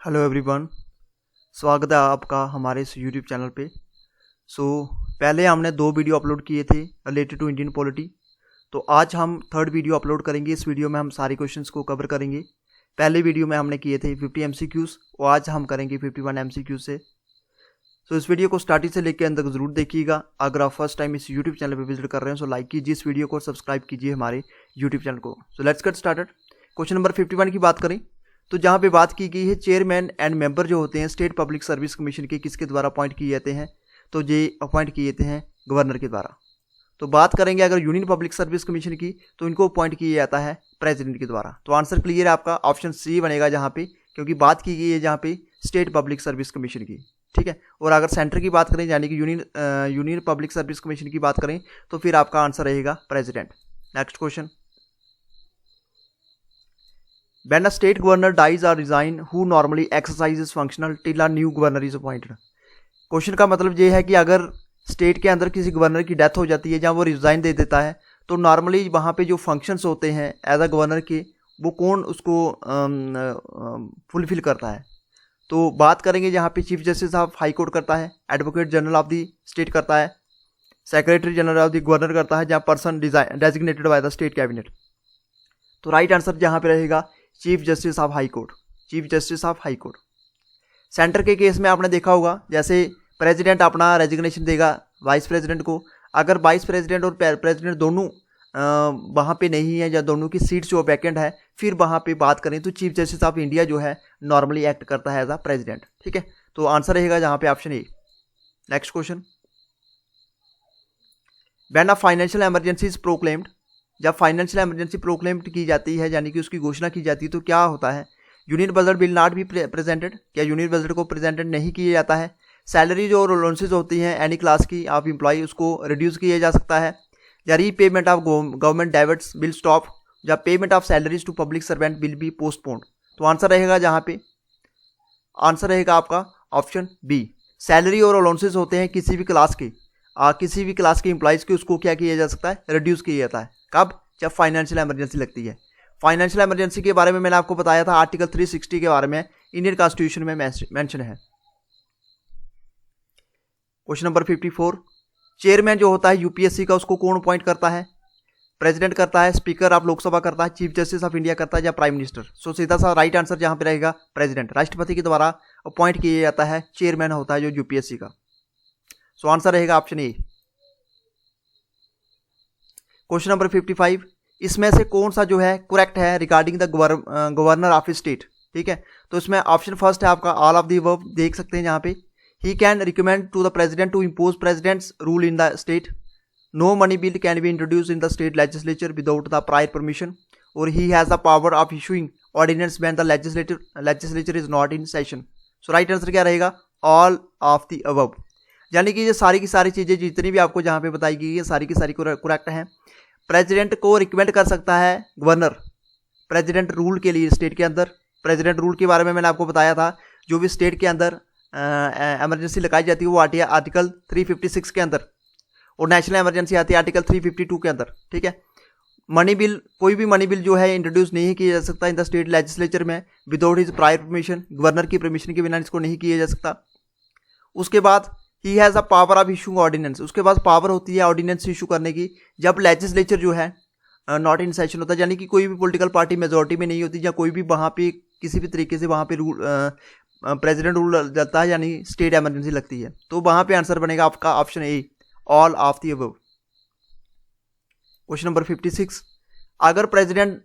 Hello everyone, स्वागत है आपका हमारे इस यूट्यूब चैनल पे। पहले हमने 2 वीडियो अपलोड किए थे रिलेटेड टू इंडियन पॉलिटी। तो आज हम थर्ड वीडियो अपलोड करेंगे। इस वीडियो में हम सारे क्वेश्चंस को कवर करेंगे। पहले वीडियो में हमने किए थे 50 MCQs और आज हम करेंगे 51 MCQ से। इस वीडियो को स्टार्टिंग से लेकर अंत तक जरूर देखिएगा। अगर आप फर्स्ट टाइम इस यूट्यूब चैनल पर विजिट कर रहे हैं तो लाइक कीजिए इस वीडियो को, सब्सक्राइब कीजिए हमारे यूट्यूब चैनल को। Let's get started. Question number 51 की बात करें तो जहाँ पे बात की गई है चेयरमैन एंड मेंबर जो होते हैं स्टेट पब्लिक सर्विस कमीशन के किसके द्वारा अपॉइंट किए जाते हैं, तो ये अपॉइंट किए जाते हैं गवर्नर के द्वारा। तो बात करेंगे अगर यूनियन पब्लिक सर्विस कमीशन की तो इनको अपॉइंट किया जाता है प्रेसिडेंट के द्वारा। तो आंसर क्लियर है आपका, ऑप्शन सी बनेगा जहाँ पे, क्योंकि बात की गई है जहाँ पे स्टेट पब्लिक सर्विस कमीशन की। ठीक है। और अगर सेंटर की बात करें यानी कि यूनियन पब्लिक सर्विस कमीशन की बात करें तो फिर आपका आंसर रहेगा president. Next question, when a state governor dies or resign who normally exercises functional till a new governor is appointed। Question का मतलब ये है कि अगर स्टेट के अंदर किसी गवर्नर की डेथ हो जाती है जहाँ वो रिजाइन दे देता है तो नॉर्मली वहाँ पे जो फंक्शंस होते हैं एज अ गवर्नर के वो कौन उसको फुलफिल करता है। तो बात करेंगे जहाँ पे chief justice of high court करता है, advocate general of the state करता है, secretary general of the governor करता है, जहाँ person designated by the state cabinet. तो राइट आंसर जहाँ पे रहेगा chief justice of high court, chief justice of high court. Centre के केस में आपने देखा होगा जैसे प्रेसिडेंट अपना रेजिग्नेशन देगा वाइस प्रेसिडेंट को, अगर वाइस प्रेसिडेंट और प्रेसिडेंट दोनों वहाँ पे नहीं है या दोनों की सीट जो वैकेंट है फिर वहाँ पे बात करें तो चीफ जस्टिस ऑफ इंडिया जो है नॉर्मली एक्ट करता है एज अ प्रेसिडेंट। ठीक है। तो आंसर रहेगा जहाँ पे option A. Next question, when a financial emergency is proclaimed, जब फाइनेंशियल इमरजेंसी प्रोक्लेम की जाती है यानी कि उसकी घोषणा की जाती है तो क्या होता है। Union budget will not be presented, क्या यूनियन बजट को प्रेजेंटेड नहीं किया जाता है। सैलरी जो अलाउंसेस होती हैं एनी क्लास की आप एम्प्लॉय उसको रिड्यूस किया जा सकता है, या repayment of government debits will stop, या payment of salaries to public servant will be postponed. तो आंसर रहेगा जहाँ पे, आंसर रहेगा आपका ऑप्शन बी। सैलरी और अलाउंसेस होते हैं किसी भी क्लास के एम्प्लॉयज़ के उसको क्या किया जा सकता है, रिड्यूस किया जाता है। कब, जब फाइनेंशियल इमरजेंसी लगती है। फाइनेंशियल इमरजेंसी के बारे में मैंने आपको बताया था आर्टिकल 360 के बारे में इंडियन कॉन्स्टिट्यूशन में मेंशन है। क्वेश्चन नंबर 54, चेयरमैन जो होता है यूपीएससी का उसको कौन अपॉइंट करता है, प्रेसिडेंट करता है, स्पीकर ऑफ लोकसभा करता है, चीफ जस्टिस ऑफ इंडिया करता है या प्राइम मिनिस्टर। सो सीधा सा राइट आंसर जहां पे रहेगा प्रेसिडेंट, राष्ट्रपति के द्वारा अपॉइंट किया जाता है चेयरमैन होता है जो यूपीएससी का। सो आंसर रहेगा ऑप्शन ए। क्वेश्चन नंबर 55, इसमें से कौन सा जो है करेक्ट है regarding the governor of state. ठीक है। तो इसमें ऑप्शन फर्स्ट है आपका ऑल ऑफ द अबव, देख सकते हैं यहाँ पे, he can recommend to the president to impose president's rule in the state, no money bill can be introduce in the state legislature without the prior permission, और he has the power of issuing ordinance when the legislature is not in session. So right answer क्या रहेगा, all of the above. यानी कि ये सारी की सारी चीज़ें जितनी भी आपको जहाँ पे बताई गई है सारी की सारी करेक्ट हैं। प्रेसिडेंट को रिकमेंड कर सकता है गवर्नर प्रेसिडेंट रूल के लिए स्टेट के अंदर। प्रेसिडेंट रूल के बारे में मैंने आपको बताया था, जो भी स्टेट के अंदर इमरजेंसी लगाई जाती है वो आती है आर्टिकल 356 के अंदर, और नेशनल इमरजेंसी आती है आर्टिकल 352 के अंदर। ठीक है। मनी बिल, कोई भी मनी बिल जो है इंट्रोड्यूस नहीं किया जा सकता इन द स्टेट लेजिस्लेचर में without his prior permission, governor की परमिशन के बिना इसको नहीं किया जा सकता। उसके बाद ही has a power of issuing ordinance, उसके पास पावर होती है ऑर्डिनेंस इशू करने की जब लेजिस्लेचर जो है नॉट इन सेशन होता है, यानी कि कोई भी पॉलिटिकल पार्टी मेजोरिटी में नहीं होती या कोई भी वहाँ पे किसी भी तरीके से वहाँ पे रूल प्रेसिडेंट रूल चलता है यानी स्टेट इमरजेंसी लगती है। तो वहाँ पे आंसर बनेगा आपका option A, all of the above. Question number 56, अगर प्रेसिडेंट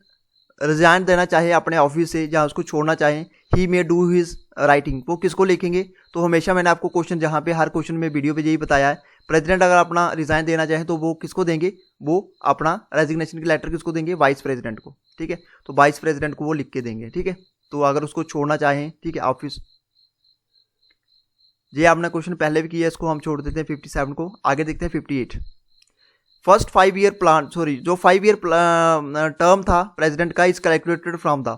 रिजाइन देना चाहे अपने ऑफिस से या उसको छोड़ना चाहें, ही मे डू हिज राइटिंग, वो किसको लिखेंगे। तो हमेशा मैंने आपको क्वेश्चन जहाँ पे हर क्वेश्चन में वीडियो पे यही बताया है, प्रेसिडेंट अगर अपना रिजाइन देना चाहें तो वो किसको देंगे, वो अपना रेजिग्नेशन की लेटर किसको देंगे, वाइस प्रेसिडेंट को। ठीक है। तो वाइस प्रेसिडेंट को वो लिख के देंगे। ठीक है। तो अगर उसको छोड़ना चाहें, ठीक है, ऑफिस, ये आपने क्वेश्चन पहले भी किया, इसको हम छोड़ देते हैं 57 को। आगे देखते हैं 58, फर्स्ट 5 ईयर प्लान, जो 5 ईयर टर्म था प्रेसिडेंट का इज कैलकुलेटेड फ्रॉम द,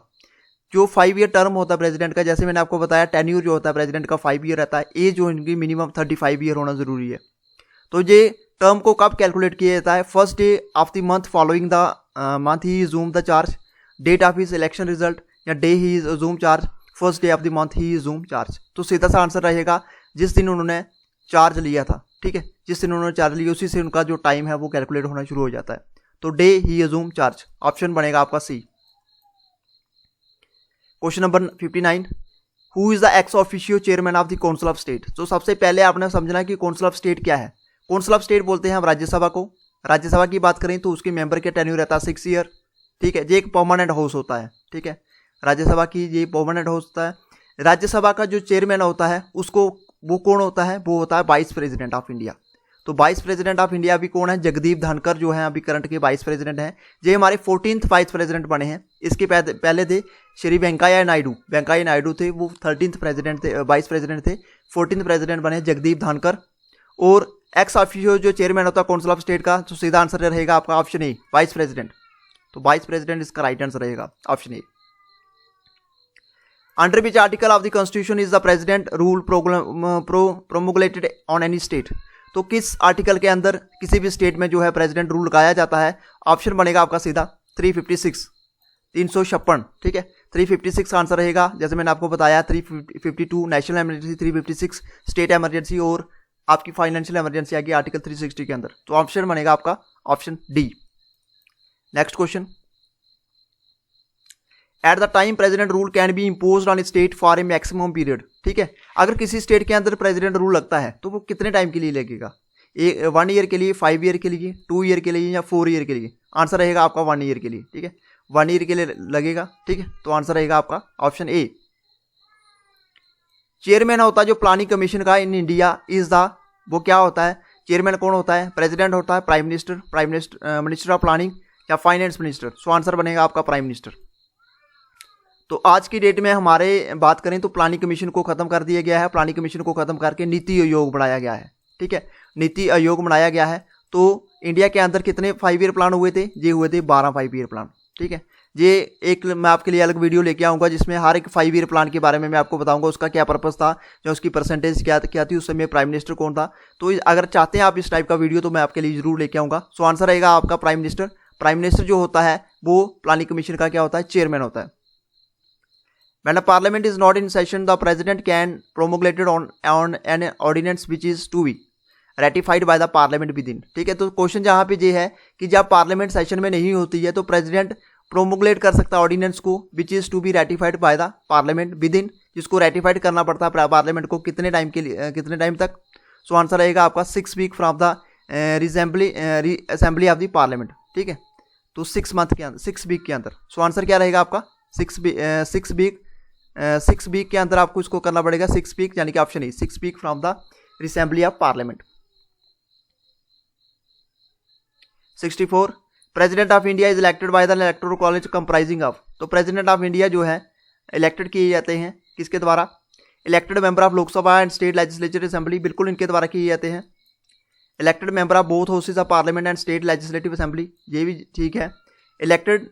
जो 5 ईयर टर्म होता है प्रेसिडेंट का, जैसे मैंने आपको बताया टेन्यूर जो होता है प्रेसिडेंट का 5 ईयर रहता है, एज जो इनकी मिनिमम 35 ईयर होना जरूरी है। तो ये टर्म को कब कैलकुलेट किया जाता है, first day of the month following the month he assume the charge, date of his election result या day he is assume charge, first day of the month he assume charge. तो सीधा सा answer रहेगा जिस दिन उन्होंने charge लिया था, ठीक है, जिस दिन उन्होंने चार्ज लिया उसी से उनका जो टाइम है वो कैलकुलेट होना शुरू हो जाता है। तो day he assume charge, option बनेगा आपका C. Question number 59, who is the ex officio chairman of the council of state. तो सबसे पहले आपने समझना कि काउंसिल ऑफ स्टेट क्या है। काउंसिल ऑफ स्टेट बोलते हैं हम राज्यसभा को। राज्यसभा की बात करें तो उसके मेंबर के टेन्यूर रहता है 6 ईयर, ठीक है, ये एक परमानेंट हाउस होता है, ठीक है, राज्यसभा की ये परमानेंट हाउस होता है। राज्यसभा का जो चेयरमैन होता है उसको, वो कौन होता है, वो होता है वाइस प्रेसिडेंट ऑफ इंडिया। तो वाइस प्रेसिडेंट ऑफ इंडिया अभी कौन है, जगदीप धनखड़ जो है अभी करंट के वाइस प्रेसिडेंट हैं। ये हमारे 14th वाइस प्रेसिडेंट बने हैं। इसके पहले थे श्री वेंकैया नायडू, वेंकैया नायडू थे, वो 13th प्रेसिडेंट थे, वाइस प्रेसिडेंट थे। 14th प्रेसिडेंट बने जगदीप धनखड़। और एक्स ऑफिशियो जो चेयरमैन होता है काउंसिल ऑफ स्टेट का, तो सीधा आंसर रहेगा आपका ऑप्शन ए, वाइस प्रेसिडेंट। तो वाइस प्रेसिडेंट इसका राइट आंसर रहेगा, option A. Under which article of the constitution is the president rule promulgated on any state. तो किस आर्टिकल के अंदर किसी भी स्टेट में जो है प्रेसिडेंट रूल लगाया जाता है, ऑप्शन बनेगा आपका सीधा 356, 356, ठीक है, 356 आंसर रहेगा। जैसे मैंने आपको बताया 352 नेशनल इमरजेंसी, 356 स्टेट इमरजेंसी और आपकी फाइनेंशियल इमरजेंसी आएगी आर्टिकल 360 के अंदर। तो ऑप्शन बनेगा आपका option D. Next question, at the time president rule can be imposed on state for a maximum period, ठीक है, अगर किसी स्टेट के अंदर प्रेसिडेंट रूल लगता है तो वो कितने टाइम के लिए लगेगा, 1 ईयर के लिए, 5 ईयर के लिए, 2 ईयर के लिए या 4 ईयर के लिए। आंसर रहेगा आपका 1 ईयर के लिए, ठीक है, 1 ईयर के लिए लगेगा, ठीक है। तो आंसर रहेगा आपका ऑप्शन ए। चेयरमैन होता है जो प्लानिंग कमीशन का इन इंडिया इज द, वो क्या होता है, चेयरमैन कौन होता है, प्रेसिडेंट होता है, prime minister, minister of planning या फाइनेंस मिनिस्टर। सो आंसर बनेगा आपका प्राइम मिनिस्टर। तो आज की डेट में हमारे बात करें तो प्लानिंग कमीशन को खत्म कर दिया गया है। प्लानिंग कमीशन को खत्म करके नीति आयोग बनाया गया है, ठीक है, नीति आयोग बनाया गया है। तो इंडिया के अंदर कितने 5 ईयर प्लान हुए थे, ये हुए थे 12 5 ईयर प्लान, ठीक है। ये एक मैं आपके लिए अलग वीडियो लेके आऊँगा जिसमें हर एक 5 ईयर प्लान के बारे में मैं आपको बताऊंगा, उसका क्या पर्पस था, जो उसकी परसेंटेज क्या थी, उस समय प्राइम मिनिस्टर कौन था। तो अगर चाहते हैं आप इस टाइप का वीडियो तो मैं आपके लिए जरूर लेके आऊँगा। सो आंसर रहेगा आपका प्राइम मिनिस्टर। प्राइम मिनिस्टर जो होता है वो प्लानिंग कमीशन का क्या होता है, चेयरमैन होता है। When a parliament is not in session, the president can promulgate on an ordinance which is to be ratified by the parliament within, ठीक है। तो क्वेश्चन जहाँ पे ये है कि जब पार्लियामेंट सेशन में नहीं होती है तो प्रेसिडेंट प्रोमुलेट कर सकता है ऑर्डिनेंस को which is to be ratified by the parliament within, जिसको रेटिफाइड करना पड़ता है पार्लियामेंट को कितने टाइम के लिए, कितने टाइम तक। सो आंसर रहेगा आपका 6 week from the assembly of the parliament, ठीक है। तो 6 मंथ के अंदर, 6 वीक के अंदर। सो आंसर क्या रहेगा आपका 6 वीक के अंदर आपको इसको करना पड़ेगा, 6 वीक यानी कि option A 6 week from the assembly of parliament. 64, president of India is elected by the electoral college comprising of. तो प्रेसिडेंट ऑफ इंडिया जो है इलेक्टेड किए जाते हैं किसके द्वारा, elected member of Lok Sabha and state legislative assembly, बिल्कुल इनके द्वारा किए जाते हैं। Elected member of both houses of parliament and state legislative assembly, ये भी ठीक है। Elected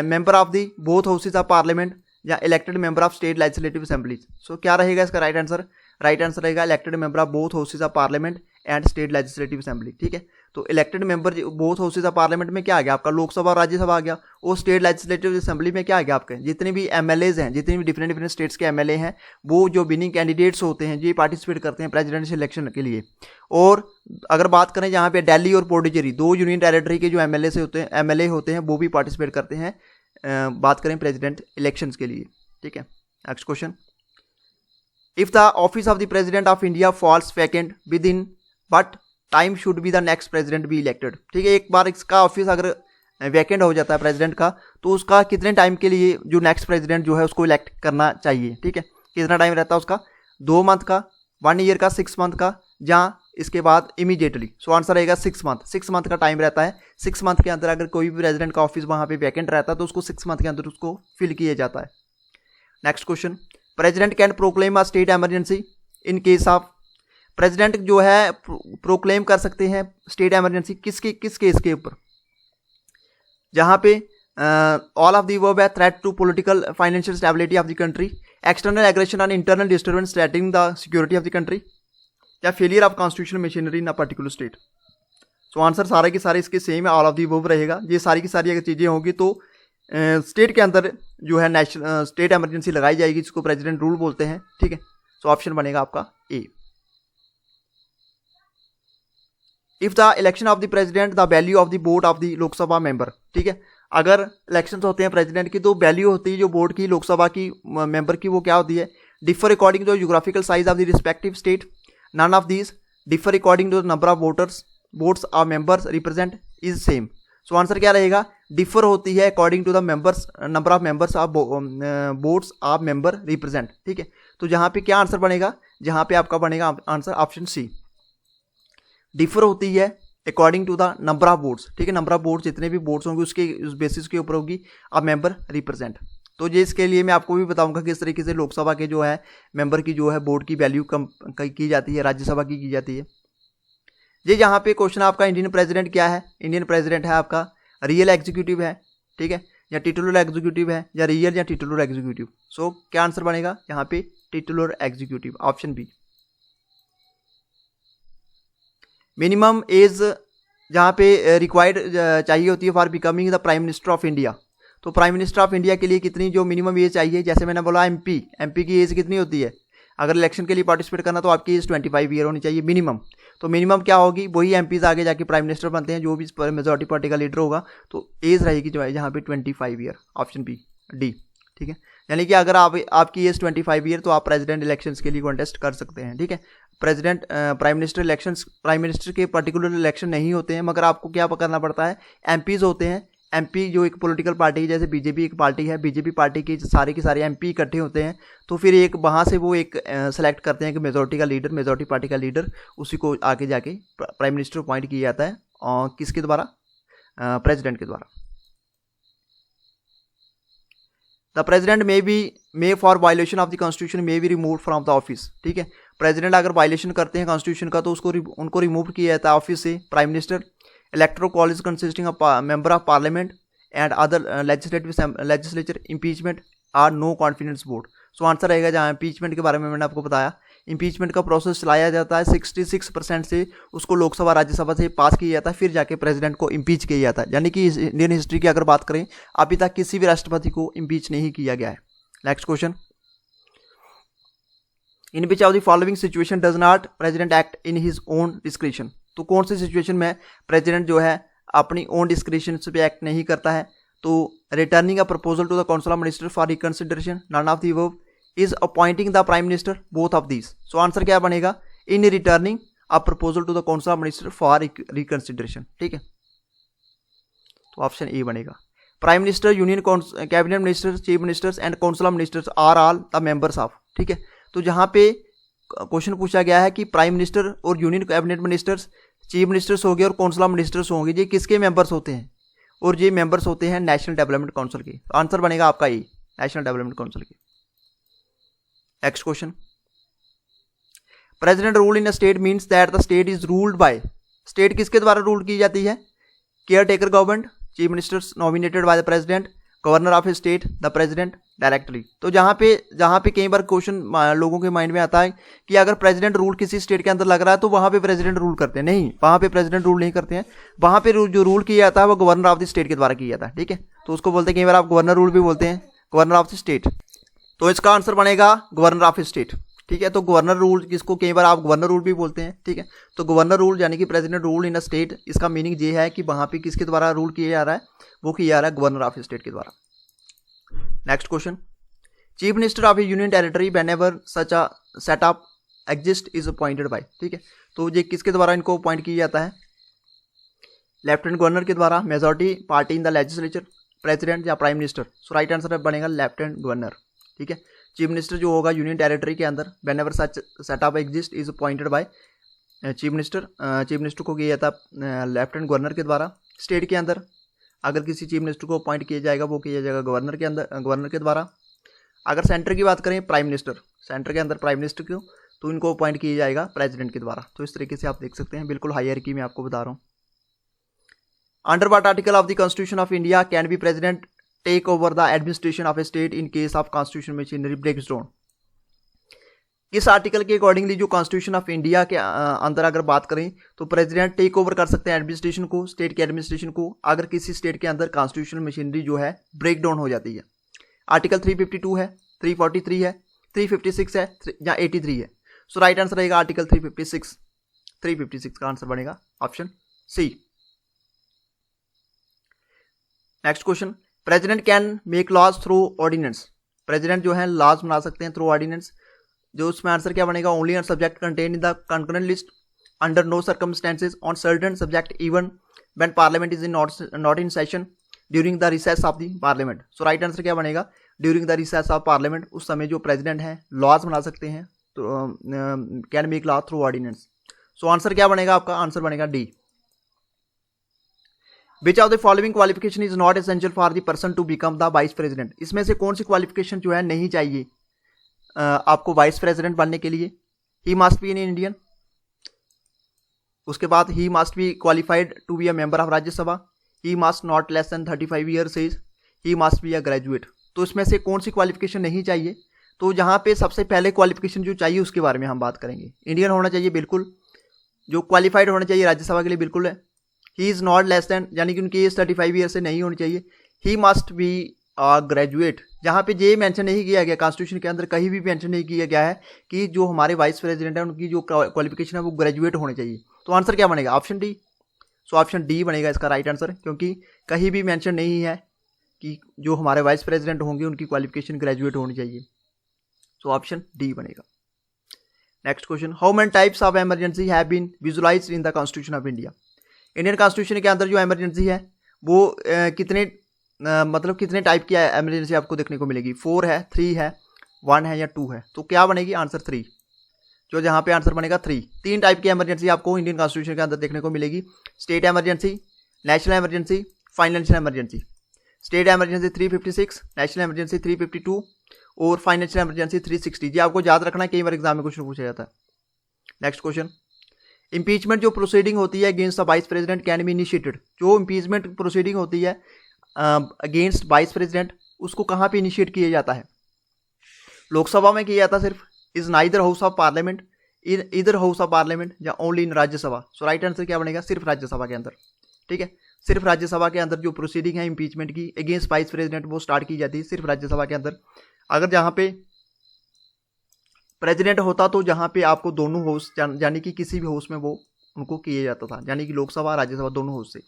member of the both houses of parliament या elected member of state legislative assemblies. So क्या रहेगा इसका राइट आंसर, राइट आंसर रहेगा elected member of both houses of parliament and state legislative assembly, ठीक है। तो elected member both houses of parliament में क्या आ गया आपका, लोकसभा और राज्यसभा आ गया। और स्टेट लेजिस्लेटिव असेंबली में क्या आ गया आपके, जितने भी एमएलएज हैं, जितने भी डिफरेंट स्टेट्स के एमएलए हैं, वो जो विनिंग कैंडिडेट्स होते हैं ये पार्टिसिपेट करते हैं प्रेसिडेंशियल इलेक्शन के लिए। और अगर बात करें जहाँ पे दिल्ली और पुडुचेरी 2 यूनियन टेरिटरी के जो एमएलए होते हैं वो भी पार्टिसिपेट करते हैं, बात करें प्रेसिडेंट इलेक्शंस के लिए, ठीक है। Next question, if the office of the president of India falls vacant within what time should be the next president be elected, ठीक है। एक बार इसका ऑफिस अगर वैकेंट हो जाता है प्रेसिडेंट का तो उसका कितने टाइम के लिए जो नेक्स्ट प्रेसिडेंट जो है उसको इलेक्ट करना चाहिए, ठीक है। कितना टाइम रहता है उसका, 2 मंथ का, 1 ईयर का, 6 मंथ का, या इसके बाद इमीडिएटली। सो आंसर रहेगा 6 मंथ। 6 मंथ का टाइम रहता है। 6 मंथ के अंदर अगर कोई भी प्रेसिडेंट का ऑफिस वहाँ पे वैकेंट रहता है तो उसको 6 मंथ के अंदर उसको फिल किया जाता है। Next question, president can proclaim a state emergency in case of, president जो है प्रोक्लेम कर सकते हैं स्टेट इमरजेंसी किस केस के ऊपर, जहाँ पे ऑल ऑफ दी वर्ब है, threat to political financial stability of the country, external aggression on internal disturbance threatening the security of the country, या failure of constitutional machinery in a particular state. So answer सारे के सारे इसके same है, all of the verb रहेगा। ये सारी की सारी अगर चीज़ें होंगी तो स्टेट के अंदर जो है नेशनल स्टेट इमरजेंसी लगाई जाएगी, जिसको प्रेसिडेंट रूल बोलते हैं, ठीक है। सो ऑप्शन बनेगा आपका A. If the election of the president the value of the vote of the Lok Sabha member, ठीक है। अगर इलेक्शंस होते हैं प्रेसिडेंट की तो वैल्यू होती है जो वोट की लोकसभा की मेंबर की, वो क्या होती है, differ according to geographical size of the respective state, none of these, differ according to the number of votes of members represent is same. So answer क्या रहेगा, डिफर होती है according to the members number of members of votes of member represent, ठीक है। तो जहाँ पे क्या आंसर बनेगा, जहाँ पे आपका बनेगा आंसर ऑप्शन सी, डिफर होती है according to the number of votes, ठीक है। नंबर ऑफ वोट्स जितने भी वोट्स होंगे उसके उस बेसिस के ऊपर होगी अब मेंबर रिप्रेजेंट। तो ये इसके लिए मैं आपको भी बताऊंगा किस तरीके से लोकसभा के जो है मेंबर की जो है वोट की वैल्यू कम की जाती है, राज्यसभा की जाती है। ये यहाँ पे क्वेश्चन आपका इंडियन प्रेसिडेंट क्या है, इंडियन प्रेसिडेंट है आपका रियल एग्जीक्यूटिव है, ठीक है, या टिटुलर एग्जीक्यूटिव है, या रियल या टिटुलर एग्जीक्यूटिव। सो क्या आंसर बनेगा यहाँ पे, titular executive, option B. Minimum age जहाँ पे रिक्वायर्ड चाहिए होती है for becoming the prime minister of India, तो प्राइम मिनिस्टर ऑफ इंडिया के लिए कितनी जो मिनिमम एज चाहिए, जैसे मैंने बोला एमपी की एज कितनी होती है, अगर इलेक्शन के लिए पार्टिसिपेट करना तो आपकी एज 25 ईयर होनी चाहिए मिनिमम। तो मिनिमम क्या होगी, वही एमपीज आगे जाके प्राइम मिनिस्टर बनते हैं, जो भी मेजॉरिटी पार्टी का लीडर होगा, तो एज रहेगी जो है यहाँ पे 25 ईयर, ऑप्शन बी डी, ठीक है। यानी कि अगर आपकी एज 25 ईयर तो आप प्रेसिडेंट इलेक्शंस के लिए कॉन्टेस्ट कर सकते हैं, ठीक है। President prime minister elections, prime minister के पर्टिकुलर इलेक्शन नहीं होते हैं, मगर आपको क्या करना पड़ता है, एमपीज होते हैं। एमपी जो एक पॉलिटिकल पार्टी है, जैसे बीजेपी एक पार्टी है, बीजेपी पार्टी के सारे एमपी इकट्ठे होते हैं, तो फिर एक वहाँ से वो एक सेलेक्ट करते हैं कि मेजॉरिटी पार्टी का लीडर, उसी को आगे जाके प्राइम मिनिस्टर अपॉइंट किया जाता है, और किसके द्वारा, प्रेसिडेंट के द्वारा। The president may for violation of the constitution may be remove from the office, ठीक है। प्रेसिडेंट अगर वायलेशन करते हैं कॉन्स्टिट्यूशन का तो उनको रिमूव किया जाता है ऑफिस से। Prime minister, electoral college consisting of member of parliament and other legislature, impeachment or no confidence vote. So answer रहेगा जहाँ इम्पीचमेंट के बारे में मैंने आपको बताया, इम्पीचमेंट का प्रोसेस चलाया जाता है, 66% से उसको लोकसभा राज्यसभा से पास किया जाता है, फिर जाके प्रेसिडेंट को इम्पीच किया जाता है। यानी कि इंडियन हिस्ट्री की अगर बात करें, अभी तक किसी भी राष्ट्रपति को इम्पीच नहीं किया गया है। Next question, in which of the following situation does not president act in his own discretion. तो कौन सी सिचुएशन में प्रेसिडेंट जो है अपनी ओन डिस्क्रिशन पे एक्ट नहीं करता है, तो returning a proposal to the council of minister for reconsideration, none of the above, is appointing the prime minister, both of these. So answer क्या बनेगा, in returning a proposal to the council of minister for reconsideration, ठीक है। तो option A बनेगा। Prime minister, union cabinet minister, chief ministers and council of ministers are all the members of, ठीक है। तो जहाँ पे क्वेश्चन पूछा गया है कि प्राइम मिनिस्टर और union cabinet ministers, chief ministers हो गए और काउंसिल ऑफ मिनिस्टर्स होंगे, ये किसके मेंबर्स होते हैं, और ये मेंबर्स होते हैं नेशनल डेवलपमेंट काउंसिल के। तो आंसर बनेगा आपका ए, नेशनल डेवलपमेंट काउंसिल के। Next question, president rule in a state means that the state is ruled by, state किसके द्वारा रूल की जाती है, care taker government, chief ministers nominated by the president, governor of a state, the president directly. तो जहाँ पे कई बार question लोगों के माइंड में आता है कि अगर प्रेसिडेंट रूल किसी स्टेट के अंदर लग रहा है तो वहाँ पे प्रेसिडेंट रूल करते हैं, नहीं, वहाँ पे प्रेसिडेंट रूल नहीं करते हैं, वहाँ पे जो रूल किया जाता है वो गवर्नर ऑफ द स्टेट के द्वारा किया जाता है, ठीक है। तो उसको बोलते हैं, कई बार आप गवर्नर रूल भी बोलते हैं, गवर्नर ऑफ द स्टेट। तो इसका आंसर बनेगा गवर्नर ऑफ ए स्टेट, ठीक है। तो गवर्नर रूल, जिसको कई बार आप गवर्नर रूल भी बोलते हैं, ठीक है। तो गवर्नर रूल यानी कि president rule in a state, इसका मीनिंग ये है कि वहाँ पे किसके द्वारा रूल किया जा रहा है, वो किया जा रहा है गवर्नर ऑफ ए स्टेट के द्वारा। Next question, chief minister of A union territory whenever such a setup exist is appointed by, ठीक है। तो ये किसके द्वारा इनको अपॉइंट किया जाता है, लेफ्टिनेंट गवर्नर के द्वारा, majority party in the legislature, president या प्राइम मिनिस्टर। सो राइट आंसर बनेगा लेफ्टिनेंट गवर्नर, ठीक है। चीफ मिनिस्टर जो होगा यूनियन टेरिटरी के अंदर, whenever such setup exist is appointed by chief minister को किया जाता है लेफ्टिनेंट गवर्नर के द्वारा। स्टेट के अंदर अगर किसी चीफ मिनिस्टर को अपॉइंट किया जाएगा वो किया जाएगा गवर्नर के द्वारा। अगर सेंटर की बात करें, प्राइम मिनिस्टर, सेंटर के अंदर प्राइम मिनिस्टर को, तो इनको अपॉइंट किया जाएगा प्रेसिडेंट के द्वारा। तो इस तरीके से आप देख सकते हैं, बिल्कुल हायरार्की में आपको बता रहा हूँ। Under what article of the constitution of India can be president take over the administration of a state in case of constitution machinery breaks down. इस आर्टिकल के अकॉर्डिंगली जो कॉन्स्टिट्यूशन ऑफ इंडिया के अंदर अगर बात करें तो प्रेसिडेंट टेक ओवर कर सकते हैं एडमिनिस्ट्रेशन को, स्टेट के एडमिनिस्ट्रेशन को, अगर किसी स्टेट के अंदर कॉन्स्टिट्यूशनल मशीनरी जो है ब्रेक डाउन हो जाती है। आर्टिकल 352 है, 343 है, 356 है या 83 है। सो राइट आंसर रहेगा आर्टिकल 356। 356 का आंसर बनेगा option C. Next question, president can make laws through ordinance. President जो है लॉज बना सकते हैं थ्रू ऑर्डिनेंस। जो उसमें आंसर क्या बनेगा, only on subject contain in the concurrent list under no circumstances on certain subject even when parliament is in not in session during the recess of the parliament. So right answer क्या बनेगा, during the recess of parliament उस समय जो president है laws बना सकते हैं, तो can make law through ordinance. So answer क्या बनेगा आपका, आंसर बनेगा D. Which of the following qualification is not essential for the person to become the vice president. इसमें से कौन सी क्वालिफिकेशन जो है नहीं चाहिए आपको वाइस प्रेसिडेंट बनने के लिए। He must be in Indian, उसके बाद he must be qualified to be a member of Rajya Sabha, he must not less than 35 years age, he must be a graduate. तो इसमें से कौन सी क्वालिफिकेशन नहीं चाहिए, तो जहाँ पे सबसे पहले क्वालिफिकेशन जो चाहिए उसके बारे में हम बात करेंगे। इंडियन होना चाहिए बिल्कुल, जो क्वालिफाइड होना चाहिए राज्यसभा के लिए बिल्कुल है। He is not less then, यानी कि उनकी एज 35 ईयर से नहीं होनी चाहिए। ही मस्ट बी ग्रेजुएट, जहाँ पे ये मेंशन नहीं किया गया कॉन्स्टिट्यूशन के अंदर, कहीं भी मेंशन नहीं किया गया है कि जो हमारे वाइस प्रेसिडेंट है उनकी जो क्वालिफिकेशन है वो ग्रेजुएट होने चाहिए। तो आंसर क्या बनेगा, ऑप्शन डी। सो ऑप्शन डी बनेगा इसका राइट आंसर, क्योंकि कहीं भी मेंशन नहीं है कि जो हमारे वाइस प्रेसिडेंट होंगे उनकी क्वालिफिकेशन ग्रेजुएट होनी चाहिए। सो ऑप्शन डी बनेगा। Next question, how many types of emergency have been visualised in the constitution of India. Indian constitution के अंदर जो इमरजेंसी है वो मतलब कितने टाइप की इमरजेंसी आपको देखने को मिलेगी। 4 है, 3 है, 1 है या 2 है। तो क्या बनेगी, आंसर 3। जो जहाँ पे आंसर बनेगा 3। 3 टाइप की इमरजेंसी आपको इंडियन कॉन्स्टिट्यूशन के अंदर देखने को मिलेगी। State emergency, national emergency, financial emergency. State emergency 356, national emergency 352 और फाइनेंशियल इमरजेंसी 360। जी आपको याद रखना, कई बार एग्जाम में क्वेश्चन पूछा जाता है। नेक्स्ट क्वेश्चन, इम्पीचमेंट जो प्रोसीडिंग होती है against the vice president can be initiated. जो इम्पीचमेंट प्रोसीडिंग होती है अगेंस्ट वाइस प्रेसिडेंट, उसको कहाँ पे इनिशिएट किया जाता है, लोकसभा में किया जाता है सिर्फ। Is neither house of parliament, इधर हाउस ऑफ पार्लियामेंट या only in Rajya Sabha. So right answer क्या बनेगा, सिर्फ राज्यसभा के अंदर। ठीक है, सिर्फ राज्यसभा के अंदर जो प्रोसीडिंग है इम्पीचमेंट की अगेंस्ट वाइस प्रेसिडेंट वो स्टार्ट की जाती है सिर्फ राज्यसभा के अंदर। अगर जहाँ पे प्रेसिडेंट होता तो जहाँ पे आपको दोनों हाउस यानी कि किसी भी हाउस में वो उनको किया जाता था, यानी कि लोकसभा राज्यसभा दोनों हाउस से।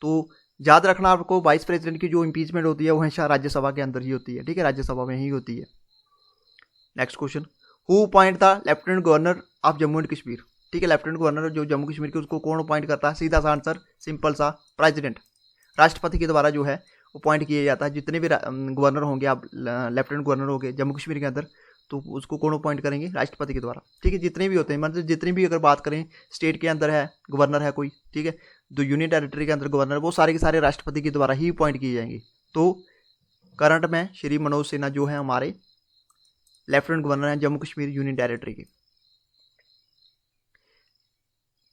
तो याद रखना आपको, वाइस प्रेसिडेंट की जो इम्पीचमेंट होती है वो हमेशा राज्यसभा के अंदर ही होती है। ठीक है, राज्यसभा में ही होती है। Next question, who appoint the lieutenant governor of Jammu and Kashmir. ठीक है, लेफ्टिनेंट गवर्नर जो जम्मू कश्मीर के उसको कौन अपॉइंट करता है, सीधा सा आंसर सिंपल सा, प्रेसिडेंट। राष्ट्रपति के द्वारा जो है अपॉइंट किया जाता है। जितने भी गवर्नर होंगे, आप लेफ्टिनेंट गवर्नर होंगे जम्मू कश्मीर के अंदर, तो उसको कौन अपॉइंट करेंगे, राष्ट्रपति के द्वारा। ठीक है, जितने भी होते हैं, मतलब जितनी भी अगर बात करें स्टेट के अंदर है गवर्नर है कोई, ठीक है, जो यूनियन टेरिटरी के अंदर गवर्नर, वो सारे के सारे राष्ट्रपति के द्वारा ही अपॉइंट किए जाएंगे। तो करंट में श्री मनोज सिन्हा जो है हमारे लेफ्टिनेंट गवर्नर हैं जम्मू कश्मीर यूनियन टेरिटरी के।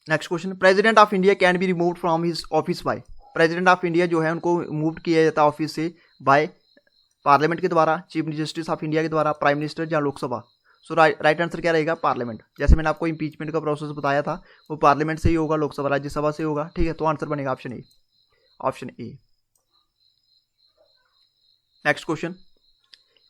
Next question, president of India can be removed from his office by. President of India जो है उनको मूव किया जाता है ऑफिस से बाय पार्लियामेंट के द्वारा, चीफ जस्टिस ऑफ इंडिया के द्वारा, प्राइम मिनिस्टर या लोकसभा। सो राइट आंसर क्या रहेगा, पार्लियामेंट। जैसे मैंने आपको इम्पीचमेंट का प्रोसेस बताया था वो पार्लियामेंट से ही होगा, लोकसभा राज्यसभा से होगा। ठीक है, तो आंसर बनेगा option A, option A. Next question,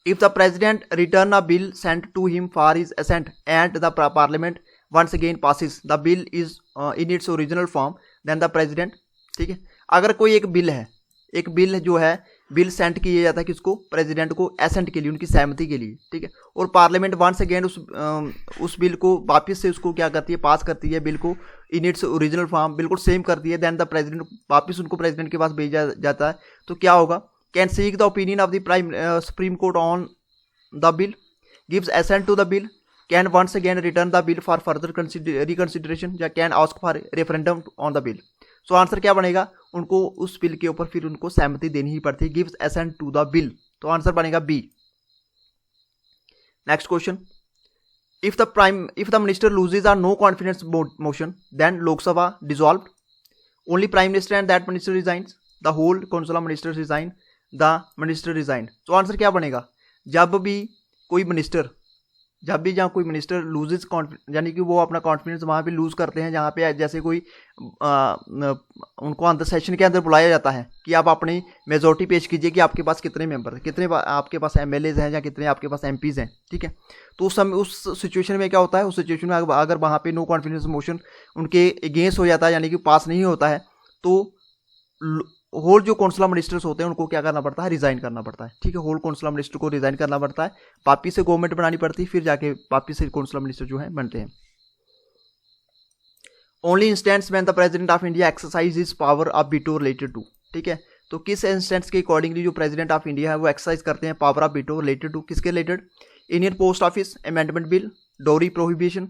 if the president return a bill sent to him for his assent and the parliament once again passes the bill is in its original form then the president. ठीक है, अगर कोई एक bill जो है bill send किया जाता है किसको, प्रेसिडेंट को एसेंट के लिए, उनकी सहमति के लिए। ठीक है, और पार्लियामेंट वंस अगेन उस बिल को वापस से उसको क्या करती है, पास करती है बिल को इन इट्स ओरिजिनल फॉर्म, बिल्कुल सेम करती है। देन द प्रेसिडेंट वापस उनको प्रेसिडेंट के पास भेजा जाता है। तो क्या होगा, can seek the opinion of the supreme court on the bill, gives assent to the bill, can once again return the bill for further reconsideration, या can ask for referendum on the bill. So answer क्या बनेगा, उनको उस bill के ऊपर फिर उनको सहमति देनी ही पड़ती है, gives assent to the bill. तो आंसर बनेगा B. Next question, if the minister loses or no confidence motion then Lok Sabha dissolve, only prime minister and that minister resigns, the whole council of ministers resign, the minister resign. तो answer क्या बनेगा, जब भी कोई minister जब भी जहाँ कोई मिनिस्टर लूजेज यानी कि वो अपना कॉन्फिडेंस वहाँ पे लूज़ करते हैं, जहाँ पे जैसे कोई उनको अंदर सेशन के अंदर बुलाया जाता है कि आप अपनी मेजोरिटी पेश कीजिए कि आपके पास कितने मेंबर हैं, कितने आपके पास एमएलएज हैं या कितने आपके पास एमपीज़ हैं, ठीक है। तो उस समय उस सिचुएशन में क्या होता है, उस सिचुएशन में अगर वहाँ पे नो कॉन्फिडेंस मोशन उनके अगेंस्ट हो जाता है, यानी कि पास नहीं होता है, तो होल जो कौंसलर मिनिस्टर्स होते हैं उनको क्या करना पड़ता है, रिजाइन करना पड़ता है, ठीक है। होल कौंसलर मिनिस्टर को रिजाइन करना पड़ता है, वापिस से गवर्नमेंट बनानी पड़ती है, फिर जाके वापिस से कौंसलर मिनिस्टर जो है बनते हैं। Only instance when the president of India exercise is power of veto related to, ठीक है। तो किस इंस्टेंस के अकॉर्डिंगली जो प्रेसिडेंट ऑफ इंडिया है वो एक्सरसाइज करते हैं power of veto related to, किसके related, Indian post office amendment bill, dowry prohibition,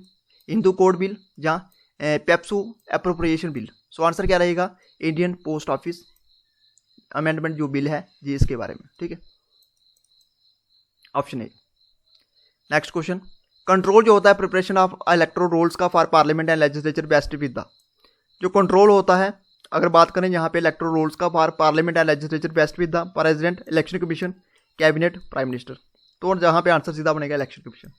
Hindu code bill या PEPSU appropriation bill. So answer क्या रहेगा, इंडियन पोस्ट ऑफिस अमेंडमेंट जो बिल है जी इसके बारे में, ठीक है, option A. Next question, control जो होता है प्रिपरेशन ऑफ इलेक्टोरल रोल्स का for parliament and legislature best with the, जो कंट्रोल होता है अगर बात करें यहाँ पे इलेक्टोरल रोल्स का for parliament and legislature best with the president, election commission, cabinet, prime minister. तो जहाँ पे आंसर सीधा बनेगा इलेक्शन कमीशन।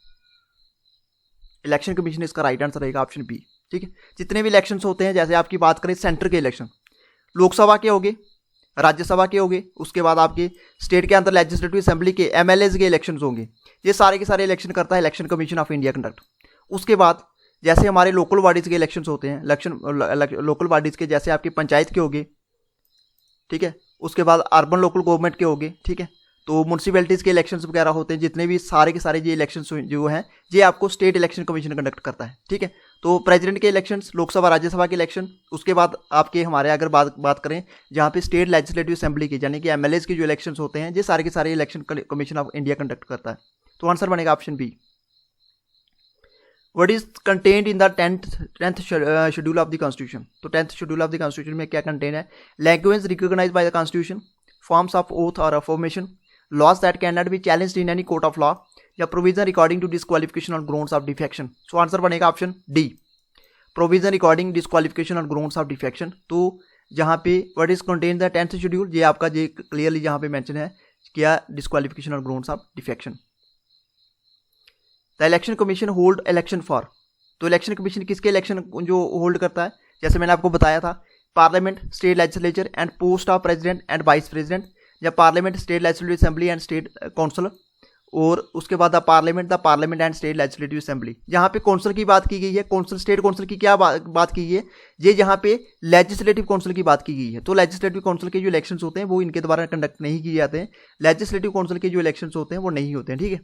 इलेक्शन कमीशन इसका राइट आंसर रहेगा ऑप्शन बी, ठीक है। जितने भी इलेक्शंस होते हैं, जैसे आपकी बात करें सेंटर के इलेक्शन, लोकसभा के होंगे, राज्यसभा के होंगे, उसके बाद आपके स्टेट के अंदर लेजिस्लेटिव असेंबली के एमएलएज के इलेक्शंस होंगे, ये सारे के सारे इलेक्शन करता है election commission of India conduct. उसके बाद जैसे हमारे लोकल बॉडीज़ के इलेक्शंस होते हैं, लोकल बॉडीज़ के जैसे आपके पंचायत के होंगे, ठीक है, उसके बाद अर्बन लोकल गवर्नमेंट के होंगे, ठीक है, तो म्यूनसिपैलिटीज़ के इलेक्शंस वगैरह होते हैं, जितने भी सारे के सारे ये इलेक्शंस जो हैं ये आपको स्टेट इलेक्शन कमीशन कंडक्ट करता है, ठीक है। तो प्रेसिडेंट के इलेक्शंस, लोकसभा राज्यसभा के इलेक्शन, उसके बाद आपके हमारे अगर बात करें जहाँ पे स्टेट लेजिस्लेटिव असेंबली की यानी कि एमएलएज के जो इलेक्शंस होते हैं, ये सारे के सारे election commission of India conduct करता है। तो आंसर बनेगा option B. What is contained in the tenth schedule of the constitution, तो 10th schedule of the constitution में क्या कंटेन है, language recognised by the constitution, forms of oath और affirmation, laws that can not be challenged in any court of law, या provision recording to disqualification on grounds of defection. So answer बनेगा option D, provision recording disqualification on grounds of defection. तो जहाँ पे what is contain the 10th schedule, ये आपका ये clearly यहाँ पे मेंशन है क्या, disqualification on grounds of defection. The election commission hold election for, तो इलेक्शन कमीशन किसके इलेक्शन जो होल्ड करता है, जैसे मैंने आपको बताया था, parliament, state legislature and post of president and vice president, या parliament, state legislative assembly and state council, और उसके बाद the parliament and state legislative assembly. यहाँ पे काउंसिल की बात की गई है, काउंसिल स्टेट काउंसिल की क्या बात की गई है, ये यहाँ पे लेजिस्लेटिव काउंसिल की बात की गई है। तो लेजिस्लेटिव काउंसिल के जो इलेक्शंस होते हैं वो इनके द्वारा कंडक्ट नहीं किए जाते हैं, लेजिस्लेटिव काउंसिल के जो इलेक्शंस होते हैं वो नहीं होते हैं, ठीक है।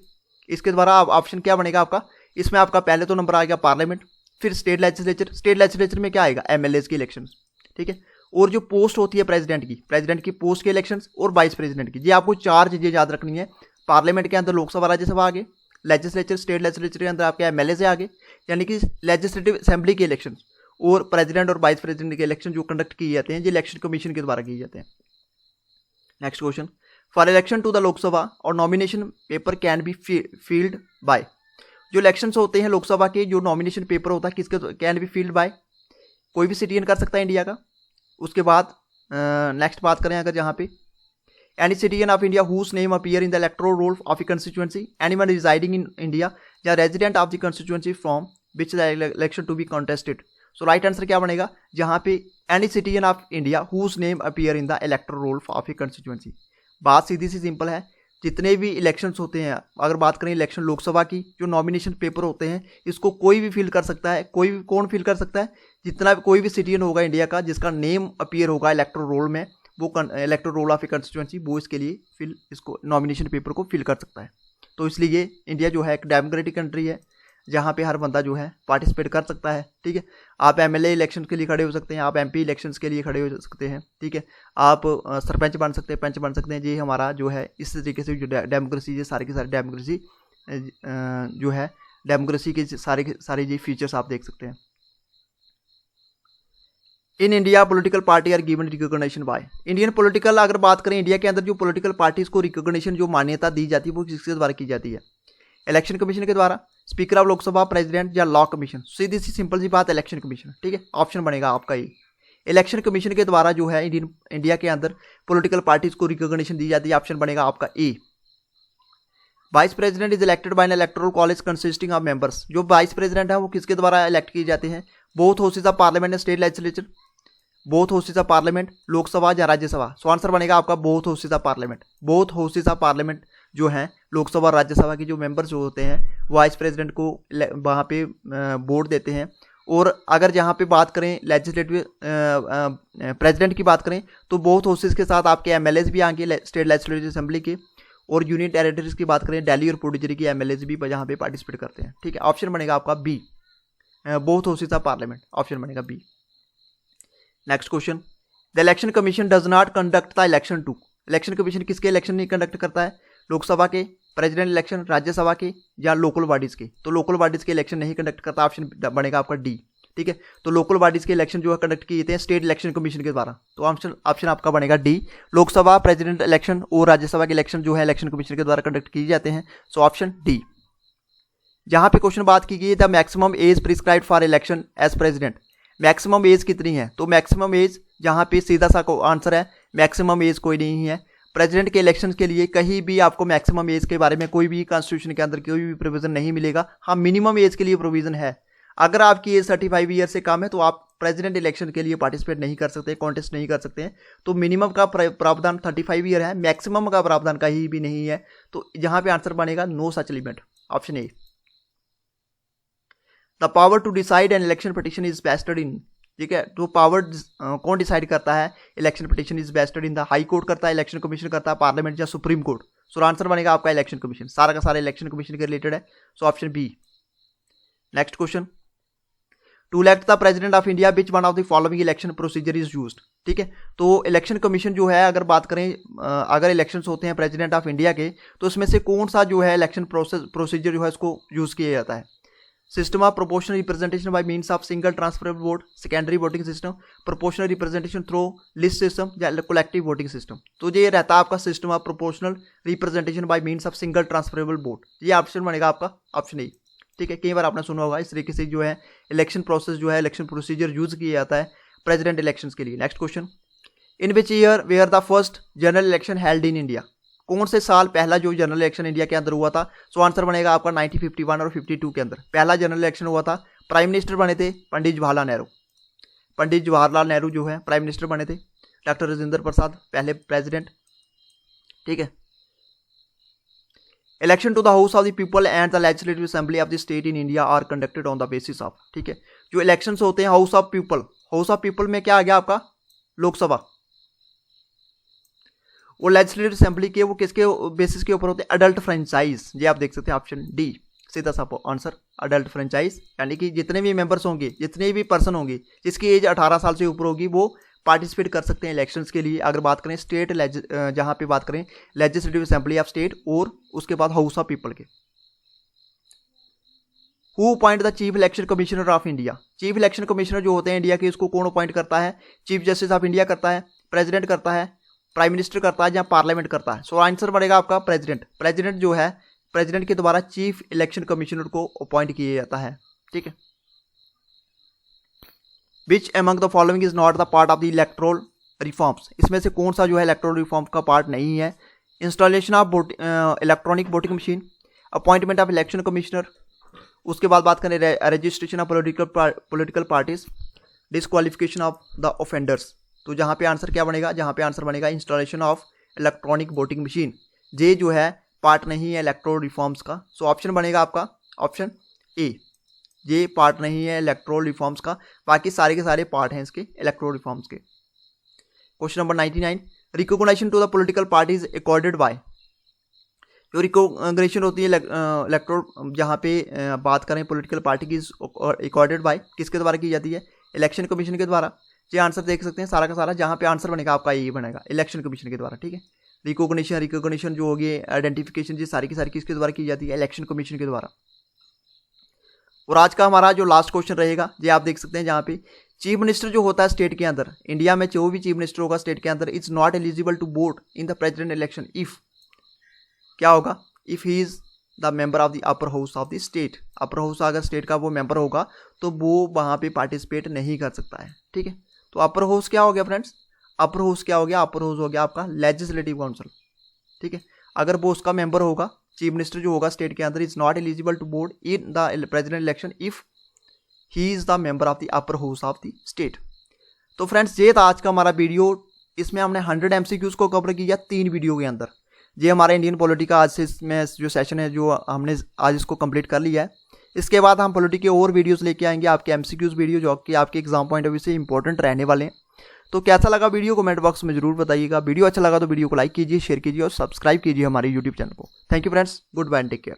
इसके द्वारा ऑप्शन क्या बनेगा आपका, इसमें आपका पहले तो नंबर आएगा पार्लियामेंट, फिर स्टेट लेजिस्लेचर में क्या आएगा, एमएलएज के इलेक्शंस, ठीक है। और जो पोस्ट होती है प्रेसिडेंट की पोस्ट के इलेक्शंस और वाइस प्रेसिडेंट की, ये आपको 4 चीज़ें याद रखनी है। पार्लियामेंट के अंदर लोकसभा राज्यसभा आगे, लेजिस्लेचर स्टेट लेजिस्लेचर के अंदर आपके एमएलए से आगे, यानी कि लेजिस्लेटिव असेंबली के इलेक्शन, और प्रेसिडेंट और वाइस प्रेसिडेंट के इलेक्शन जो कंडक्ट किए जाते हैं ये इलेक्शन कमीशन के द्वारा किए जाते हैं। Next question, for election to the Lok Sabha और nomination paper can be filed by, जो इलेक्शंस होते हैं लोकसभा के, जो नॉमिनेशन पेपर होता है किसके, कैन बी फील्ड बाय, कोई भी सिटीजन कर सकता है इंडिया का। उसके बाद नेक्स्ट बात करें अगर जहाँ पे, any citizen of India whose name appear in the electoral roll of a constituency, anyone residing in India या resident of the constituency from which the election to be contested. So right answer क्या बनेगा, जहाँ पे any citizen of India whose name appear in the electoral roll of a constituency. बात सीधी सी simple है, जितने भी इलेक्शंस होते हैं, अगर बात करें इलेक्शन लोकसभा की, जो नॉमिनेशन पेपर होते हैं इसको कोई भी फिल कर सकता है, कोई भी कौन फिल कर सकता है, जितना कोई भी सिटीजन होगा इंडिया का जिसका नेम अपीयर होगा इलेक्टोरल रोल में, वो electoral roll of a constituency, वो इसके लिए इसको नॉमिनेशन पेपर को फिल कर सकता है। तो इसलिए इंडिया जो है एक डेमोक्रेटिक कंट्री है जहाँ पे हर बंदा जो है पार्टिसिपेट कर सकता है, ठीक है। आप एमएलए इलेक्शन के लिए खड़े हो सकते हैं, आप एमपी इलेक्शंस के लिए खड़े हो सकते हैं, ठीक है। आप सरपंच बन सकते हैं, पंच बन सकते हैं। ये हमारा जो है इस तरीके से जो डेमोक्रेसी, ये सारे के सारे डेमोक्रेसी जो है डेमोक्रेसी के सारे ये फीचर्स आप देख सकते हैं। In India political party are given recognition by, Indian political, अगर बात करें इंडिया के अंदर जो पॉलिटिकल पार्टीज को रिकॉग्निशन जो मान्यता दी जाती है वो किसके द्वारा की जाती है, इलेक्शन कमीशन के द्वारा, स्पीकर ऑफ लोकसभा, प्रेसिडेंट, या लॉ कमीशन। सीधी सी सिंपल सी बात, इलेक्शन कमीशन, ठीक है। ऑप्शन बनेगा आपका ये, इलेक्शन कमीशन के द्वारा जो है इंडिया के अंदर पॉलिटिकल पार्टीज को रिकॉग्निशन दी जाती है। ऑप्शन बनेगा आपका A. Vice president is elected by an electoral college consisting of members. जो वाइस प्रेसिडेंट है वो किसके द्वारा इलेक्ट किए जाते हैं? Both houses of parliament and state legislature, both houses of parliament, Lok Sabha या राज्यसभा। सो आंसर बनेगा आपका both houses of parliament. Both houses of parliament जो है लोकसभा और राज्यसभा के जो मेंबर्स जो होते हैं वाइस प्रेसिडेंट को वहाँ पे वोट देते हैं। और अगर जहाँ पे बात करें लेजिस्लेटिव प्रेसिडेंट की बात करें तो बोथ हाउसेज के साथ आपके एमएलएज भी आएंगे स्टेट लेजिस्लेटिव असेंबली के। और यूनियन टेरिटरीज की बात करें दिल्ली और पुडुचेरी की एमएलएज भी यहाँ पे पार्टिसिपेट करते हैं। ठीक है, ऑप्शन बनेगा आपका B, both houses of parliament, option बनेगा B. Next question, the election commission does not conduct the election to. Election commission किसके इलेक्शन नहीं कंडक्ट करता है? लोकसभा के, प्रेसिडेंट इलेक्शन, राज्यसभा के या लोकल बॉडीज के। तो लोकल बॉडीज के इलेक्शन नहीं कंडक्ट करता, ऑप्शन बनेगा आपका डी। ठीक है, तो लोकल बॉडीज के इलेक्शन जो है कंडक्ट किए जाते हैं स्टेट इलेक्शन कमीशन के द्वारा। तो ऑप्शन आपका बनेगा डी, लोकसभा, प्रेसिडेंट इलेक्शन और राज्यसभा के इलेक्शन जो है इलेक्शन कमीशन के द्वारा कंडक्ट किए जाते हैं। So option D. जहां पे क्वेश्चन बात की गई है the maximum age prescribed for election as president, maximum age कितनी है? तो मैक्सिमम एज जहां पे सीधा सा आंसर है मैक्सिमम एज कोई नहीं है। प्रेसिडेंट के इलेक्शन के लिए कहीं भी आपको मैक्सिमम एज के बारे में कोई भी कॉन्स्टिट्यूशन के अंदर कोई भी प्रोविजन नहीं मिलेगा। हाँ, मिनिमम एज के लिए प्रोविजन है। अगर आपकी एज 35 ईयर से कम है तो आप प्रेसिडेंट इलेक्शन के लिए पार्टिसिपेट नहीं कर सकते, कॉन्टेस्ट नहीं कर सकते हैं। तो मिनिमम का प्रावधान 35 ईयर है, मैक्सिमम का प्रावधान कहीं भी नहीं है। तो यहाँ पे आंसर बनेगा no such limit, option A. The power to decide an election petition is vested in. ठीक है, तो पावर कौन डिसाइड करता है? Election petition is vested in the high court करता है, इलेक्शन कमीशन करता है, पार्लियामेंट या सुप्रीम कोर्ट। सो आंसर बनेगा आपका इलेक्शन कमीशन, सारा का सारा इलेक्शन कमीशन के रिलेटेड है। So option B. Next question, to elect the president of India which one of the following election procedure is used. ठीक है, तो इलेक्शन कमीशन जो है अगर बात करें अगर इलेक्शंस होते हैं प्रेसिडेंट ऑफ इंडिया के तो उसमें से कौन सा जो है इलेक्शन प्रोसीजर जो है उसको यूज किया जाता है? System of proportional representation by means of single transferable vote, secondary voting system, proportional representation through list system या कलेक्टिव वोटिंग सिस्टम। तो ये रहता है आपका system of proportional representation by means of single transferable vote. ये option बनेगा आपका option ए। ठीक है, कई बार आपने सुना होगा इस तरीके से जो है इलेक्शन प्रोसेस जो है इलेक्शन प्रोसीजर यूज किया जाता है प्रेसिडेंट इलेक्शंस के लिए। Next question, in which year were the first general election held in India. कौन से साल पहला जो जनरल इलेक्शन इंडिया के अंदर हुआ था? सो आंसर बनेगा आपका 1951 और 52 के अंदर पहला जनरल इलेक्शन हुआ था। प्राइम मिनिस्टर बने थे पंडित जवाहरलाल नेहरू। पंडित जवाहरलाल नेहरू जो है प्राइम मिनिस्टर बने थे। डॉक्टर राजेंद्र प्रसाद पहले प्रेसिडेंट। ठीक है, election to the house of the people and the legislative assembly of the state in India are conducted on the basis of. ठीक है, जो इलेक्शंस होते हैं house of people, house of people में क्या आ गया आपका? लोकसभा। वो लेजिस्लेटिव असेंबली के वो किसके बेसिस के ऊपर होते हैं? Adult franchise. ये आप देख सकते हैं ऑप्शन डी, सीधा सा आंसर अडल्ट फ्रेंचाइज। यानी कि जितने भी मेंबर्स होंगे, जितने भी पर्सन होंगे जिसकी एज 18 साल से ऊपर होगी वो पार्टिसिपेट कर सकते हैं इलेक्शंस के लिए। अगर बात करें स्टेट जहां पे बात करें लेजिस्लेटिव असेंबली ऑफ स्टेट और उसके बाद हाउस ऑफ पीपल के। Who appoint the chief election commissioner of India. Chief election commissioner जो होते हैं इंडिया के उसको कौन अपॉइंट करता है? चीफ जस्टिस ऑफ इंडिया करता है, प्रेसिडेंट करता है, प्राइम मिनिस्टर करता है या पार्लियामेंट करता है। सो आंसर बनेगा आपका प्रेसिडेंट। प्रेसिडेंट जो है प्रेसिडेंट के द्वारा चीफ इलेक्शन कमिश्नर को अपॉइंट किया जाता है। ठीक है, which among the following is not the part of the electoral reforms. इसमें से कौन सा जो है इलेक्ट्रोल रिफॉर्म का पार्ट नहीं है? Installation of electronic voting machine, appointment of election commissioner, उसके बाद बात करें registration of political parties, disqualification of the offenders. तो जहाँ पे आंसर क्या बनेगा? जहाँ पे आंसर बनेगा installation of electronic voting machine. ये जो है पार्ट नहीं है इलेक्ट्रोल रिफॉर्म्स का। सो ऑप्शन बनेगा आपका ऑप्शन ए, ये पार्ट नहीं है इलेक्ट्रोल रिफॉर्म्स का। बाकी सारे के सारे पार्ट हैं इसके इलेक्ट्रोल रिफॉर्म्स के। Question number 99, recognition to the political parties accorded by. जो रिकॉग्निशन होती है इलेक्ट्रोल जहाँ पे बात करें पॉलिटिकल पार्टी की अकॉर्डेड बाय किसके द्वारा की जाती है? इलेक्शन कमीशन के द्वारा। ये आंसर देख सकते हैं सारा का सारा, जहाँ पे आंसर बनेगा आपका ये बनेगा इलेक्शन कमीशन के द्वारा। ठीक है, रिकॉग्निशन जो होगी आइडेंटिफिकेशन जी सारी की सारी किसके द्वारा की जाती है? इलेक्शन कमीशन के द्वारा। और आज का हमारा जो लास्ट क्वेश्चन रहेगा ये आप देख सकते हैं जहाँ पे चीफ मिनिस्टर जो होता है स्टेट के अंदर, इंडिया में जो भी चीफ मिनिस्टर होगा स्टेट के अंदर, is not eligible to vote in the president election if क्या होगा? If he is the member of the upper house of the state. Upper house अगर स्टेट का वो मेंबर होगा तो वो वहाँ पे पार्टिसिपेट नहीं कर सकता है। ठीक है, तो अपर हाउस क्या हो गया फ्रेंड्स? अपर हाउस क्या हो गया? अपर हाउस हो गया आपका लेजिस्लेटिव काउंसिल। ठीक है, अगर वो उसका मेंबर होगा चीफ मिनिस्टर जो होगा स्टेट के अंदर is not eligible to vote in the president election if he is the member of the upper house of the state. तो फ्रेंड्स ये था आज का हमारा वीडियो। इसमें हमने 100 MCQs को कवर किया 3 वीडियो के अंदर। ये हमारा इंडियन पॉलिटी का आज से इसमें जो सेशन है जो हमने आज इसको कंप्लीट कर लिया है। इसके बाद हम पॉलिटी के और वीडियोस लेके आएंगे आपके MCQs वीडियो जो कि आपके एग्जाम पॉइंट ऑफ व्यू से इंपॉर्टेंट रहने वाले हैं। तो कैसा लगा वीडियो कमेंट बॉक्स में जरूर बताइएगा। वीडियो अच्छा लगा तो वीडियो को लाइक कीजिए, शेयर कीजिए और सब्सक्राइब कीजिए हमारे यूट्यूब चैनल को। Thank you friends, goodbye and take care.